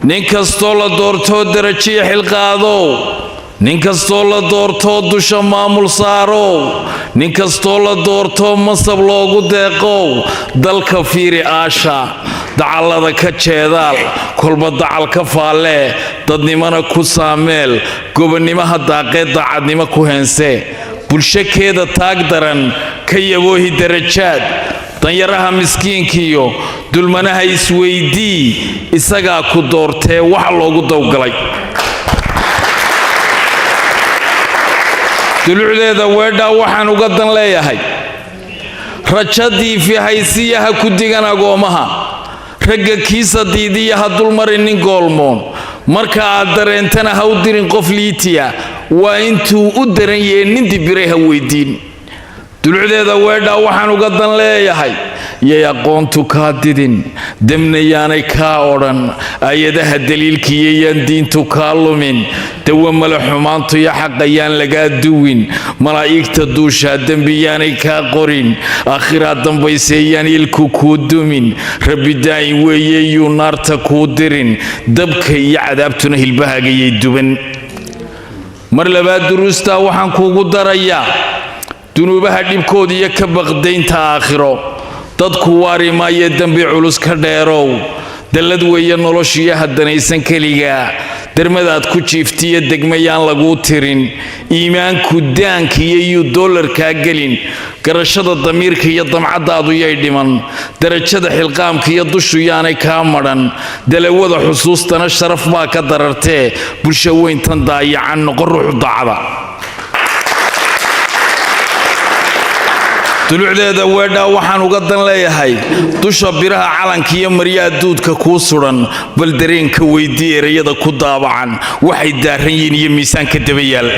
ninkastoo la doortoo darajiya xilqaadow ninkastoo la doortoo dusha maamul saarow ninkastoo la doortoo masab loogu deeqow dalka fiiri aasha dacallada ka jeedaal kolba dacal ka faallee dadnimana ku saameel gobonnimaha daaqee daacadnimo ku heensee bulshakeeda taag daran ka yaboohi darajaad danyaraha miskiinkiyo dulmanaha isweydii isagaa ku doortee wax loogu dawgalay dulucdeeda weedhaa waxaan uga dan leeyahay rajadii fi haysiyaha ku digan agoomaha ragga kiisa diidiyaha dulmarin nin goolmoon marka aad dareentana ha u dirin qof liitiya waa intuu u daran yahe nin dibiray ha weydiin dulucdeeda weedhaa waxaan uga dan leeyahay yay aqoontu kaa didin demna yaanay kaa odhan ayadaha daliilkiiyo yaan diintu kaa lumin dawa male xumaantu iyo xaqayaan lagaa duwin malaa'igta duushaa dembi yaanay kaa qorin aakhiraa dambayseeyaan ilku kuu dumin rabbi daa'in weeye yuu naarta kuu dirin dabka iyo cadaabtuna hilbahagayay duban mar labaad duruustaa waxaan kuugu darayaa dunuubaha dhibkooda iyo ka baqdaynta aakhiro dadku waari maayo dembi culus ka dheerow dallad weeye noloshiyo haddanaysan keligaa dermadaad ku jiiftiyo degmayaan laguu tirin iimaanku daankiiyo yuu doolarkaa gelin garashada damiirka iyo damcaddaadu yay dhiman darajada xilqaamka iyo dushu yaanay kaa madhan dalawada xusuustana sharaf baa ka darartee bulsho weyntan daayacan noqon ruuxu dacda dulucdeeda weedhaa waxaan uga dan leeyahay dusha biraha calanka iyo maryaha duudka kuu sudan bal dareenka weydii erayada ku daabacan waxay daaran yihiin iyo miisaanka daba yaal